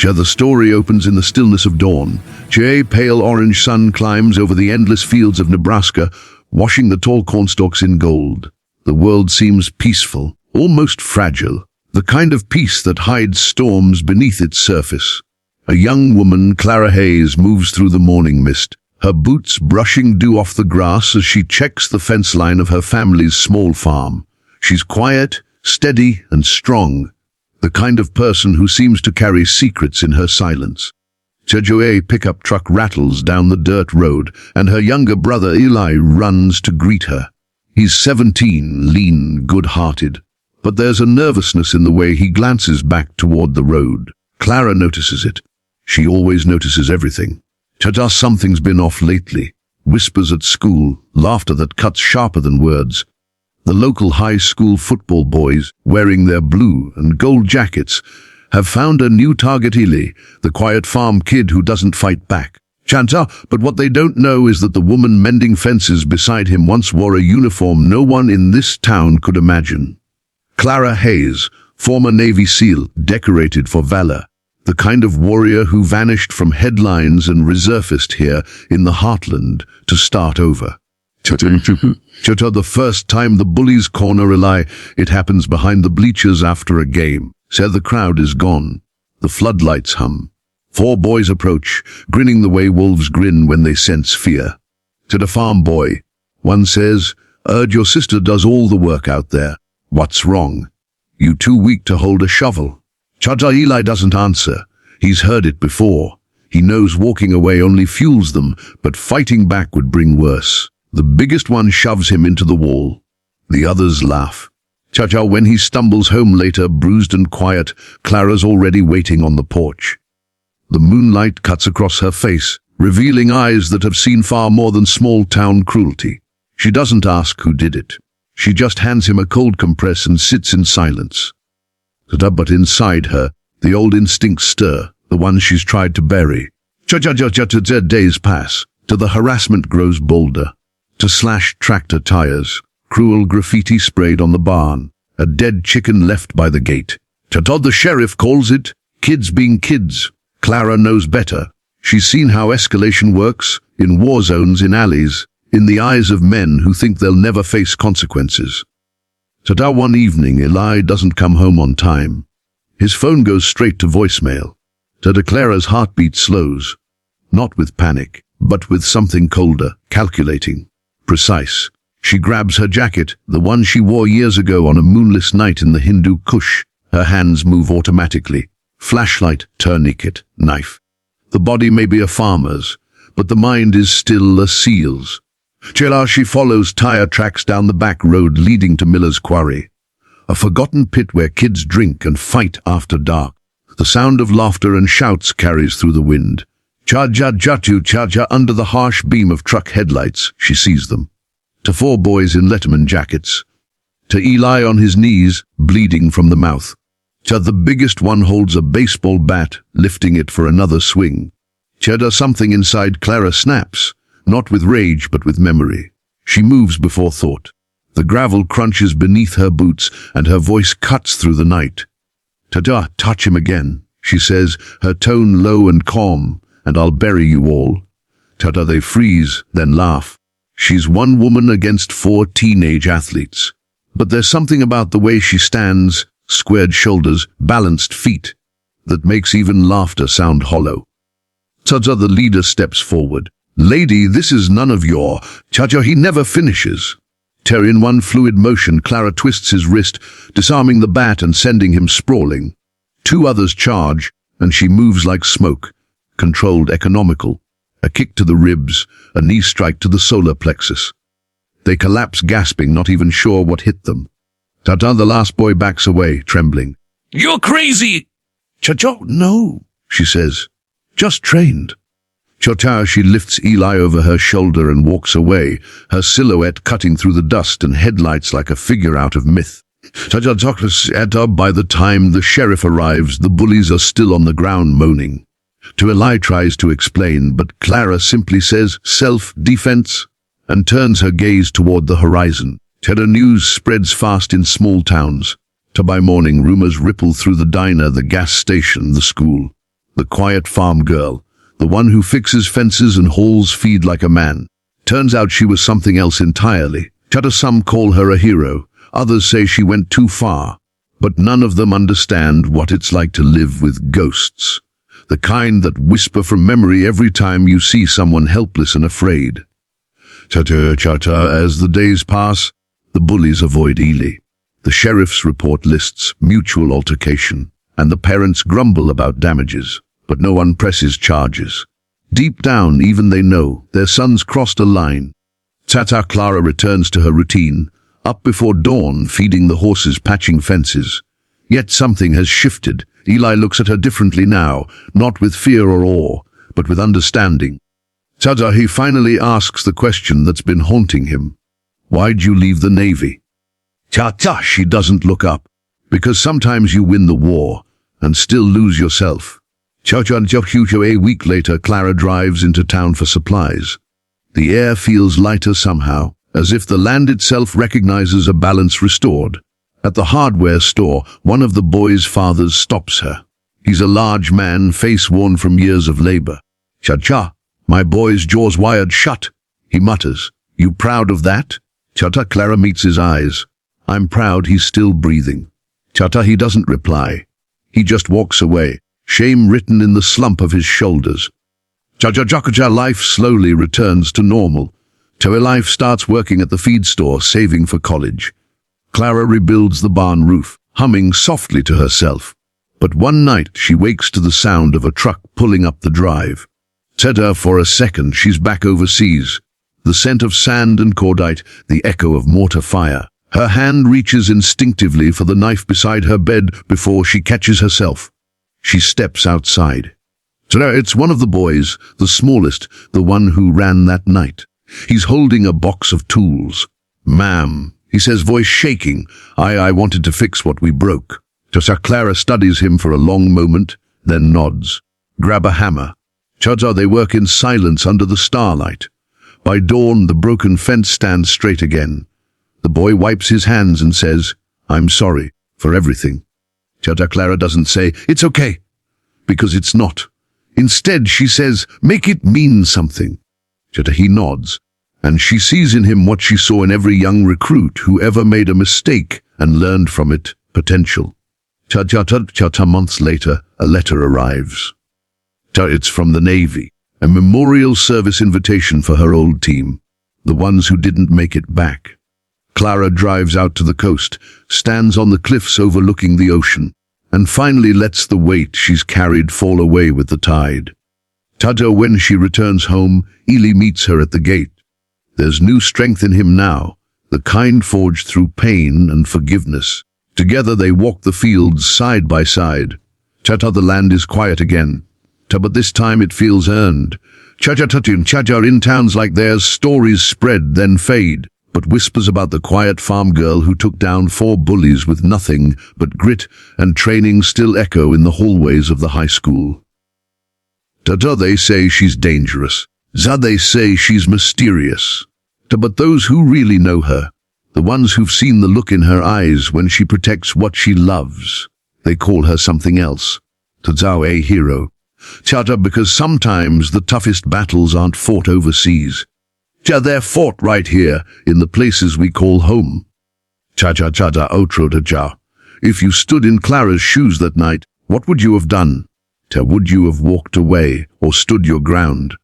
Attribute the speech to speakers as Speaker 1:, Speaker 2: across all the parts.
Speaker 1: The story opens in the stillness of dawn. A pale orange sun climbs over the endless fields of Nebraska, washing the tall cornstalks in gold. The world seems peaceful, almost fragile, the kind of peace that hides storms beneath its surface. A young woman, Clara Hayes, moves through the morning mist, her boots brushing dew off the grass as she checks the fence line of her family's small farm. She's quiet, steady, and strong, the kind of person who seems to carry secrets in her silence. A pickup truck rattles down the dirt road, and her younger brother Eli runs to greet her. He's 17, lean, good-hearted, but there's a nervousness in the way he glances back toward the road. Clara notices it. She always notices everything. Something's been off lately. Whispers at school, laughter that cuts sharper than words. The local high school football boys, wearing their blue and gold jackets, have found a new target. Eli, the quiet farm kid who doesn't fight back. But what they don't know is that the woman mending fences beside him once wore a uniform no one in this town could imagine. Clara Hayes, former Navy SEAL, decorated for valor. The kind of warrior who vanished from headlines and resurfaced here in the heartland to start over. The first time the bullies corner Eli, it happens behind the bleachers after a game. The crowd is gone. The floodlights hum. 4 boys approach, grinning the way wolves grin when they sense fear. To the farm boy, one says, your sister does all the work out there. What's wrong? You too weak to hold a shovel. Eli doesn't answer. He's heard it before. He knows walking away only fuels them, but fighting back would bring worse. The biggest one shoves him into the wall. The others laugh. When he stumbles home later, bruised and quiet, Clara's already waiting on the porch. The moonlight cuts across her face, revealing eyes that have seen far more than small-town cruelty. She doesn't ask who did it. She just hands him a cold compress and sits in silence. But inside her, the old instincts stir, the ones she's tried to bury. Days pass. The harassment grows bolder. To slashed tractor tires, cruel graffiti sprayed on the barn, a dead chicken left by the gate. The sheriff calls it kids being kids. Clara knows better. She's seen how escalation works, in war zones, in alleys, in the eyes of men who think they'll never face consequences. One evening, Eli doesn't come home on time. His phone goes straight to voicemail. Clara's heartbeat slows, not with panic, but with something colder, calculating, precise. She grabs her jacket, the one she wore years ago on a moonless night in the Hindu Kush. Her hands move automatically. Flashlight, tourniquet, knife. The body may be a farmer's, but the mind is still a SEAL's. She follows tire tracks down the back road leading to Miller's Quarry, a forgotten pit where kids drink and fight after dark. The sound of laughter and shouts carries through the wind. Under the harsh beam of truck headlights, she sees them. To 4 boys in Letterman jackets. To Eli on his knees, bleeding from the mouth. The biggest one holds a baseball bat, lifting it for another swing. Something inside Clara snaps, not with rage but with memory. She moves before thought. The gravel crunches beneath her boots and her voice cuts through the night. Touch him again, she says, her tone low and calm, and I'll bury you all. They freeze, then laugh. She's one woman against 4 teenage athletes. But there's something about the way she stands, squared shoulders, balanced feet, that makes even laughter sound hollow. The leader steps forward. Lady, this is none of your... He never finishes. In one fluid motion, Clara twists his wrist, disarming the bat and sending him sprawling. 2 others charge, and she moves like smoke, controlled, economical. A kick to the ribs, a knee strike to the solar plexus. They collapse gasping, not even sure what hit them. The last boy backs away, trembling. You're crazy! No, she says. Just trained. She lifts Eli over her shoulder and walks away, her silhouette cutting through the dust and headlights like a figure out of myth. By the time the sheriff arrives, the bullies are still on the ground moaning. Eli tries to explain, but Clara simply says, self-defense, and turns her gaze toward the horizon. News spreads fast in small towns. By morning, rumors ripple through the diner, the gas station, the school. The quiet farm girl, the one who fixes fences and hauls feed like a man. Turns out she was something else entirely. Some call her a hero, others say she went too far. But none of them understand what it's like to live with ghosts. The kind that whisper from memory every time you see someone helpless and afraid. As the days pass, the bullies avoid Ely. The sheriff's report lists mutual altercation, and the parents grumble about damages, but no one presses charges. Deep down, even they know their sons crossed a line. Clara returns to her routine, up before dawn, feeding the horses, patching fences. Yet something has shifted. Eli looks at her differently now, not with fear or awe, but with understanding. He finally asks the question that's been haunting him. Why'd you leave the Navy? She doesn't look up, because sometimes you win the war and still lose yourself. A week later, Clara drives into town for supplies. The air feels lighter somehow, as if the land itself recognizes a balance restored. At the hardware store, one of the boys' fathers stops her. He's a large man, face worn from years of labor. My boy's jaw's wired shut, he mutters. You proud of that? Clara meets his eyes. I'm proud he's still breathing. He doesn't reply. He just walks away, shame written in the slump of his shoulders. Life slowly returns to normal. Life starts working at the feed store, saving for college. Clara rebuilds the barn roof, humming softly to herself. But one night she wakes to the sound of a truck pulling up the drive. For a second she's back overseas. The scent of sand and cordite, the echo of mortar fire. Her hand reaches instinctively for the knife beside her bed before she catches herself. She steps outside. It's one of the boys, the smallest, the one who ran that night. He's holding a box of tools. Ma'am, he says, voice shaking. I wanted to fix what we broke. Clara studies him for a long moment, then nods. Grab a hammer. They work in silence under the starlight. By dawn, the broken fence stands straight again. The boy wipes his hands and says, I'm sorry for everything. Clara doesn't say, it's okay, because it's not. Instead, she says, make it mean something. He nods, and she sees in him what she saw in every young recruit who ever made a mistake and learned from it, potential. Months later, a letter arrives. It's from the Navy, a memorial service invitation for her old team, the ones who didn't make it back. Clara drives out to the coast, stands on the cliffs overlooking the ocean, and finally lets the weight she's carried fall away with the tide. When she returns home, Ely meets her at the gate. There's new strength in him now, the kind forged through pain and forgiveness. Together they walk the fields side by side. The land is quiet again. But this time it feels earned. In towns like theirs, stories spread, then fade. But whispers about the quiet farm girl who took down 4 bullies with nothing but grit and training still echo in the hallways of the high school. They say she's dangerous. They say she's mysterious. But those who really know her, the ones who've seen the look in her eyes when she protects what she loves, they call her something else. A hero. Because sometimes the toughest battles aren't fought overseas. They're fought right here, in the places we call home. If you stood in Clara's shoes that night, what would you have done? Would you have walked away or stood your ground?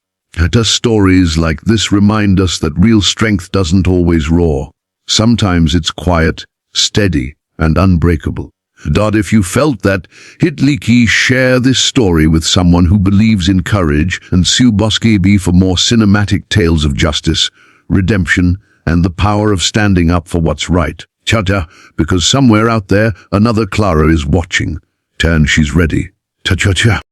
Speaker 1: Stories like this remind us that real strength doesn't always roar. Sometimes it's quiet, steady, and unbreakable. If you felt that, hit like, share this story with someone who believes in courage, and subscribe for more cinematic tales of justice, redemption, and the power of standing up for what's right. Because somewhere out there, another Clara is watching. She's ready.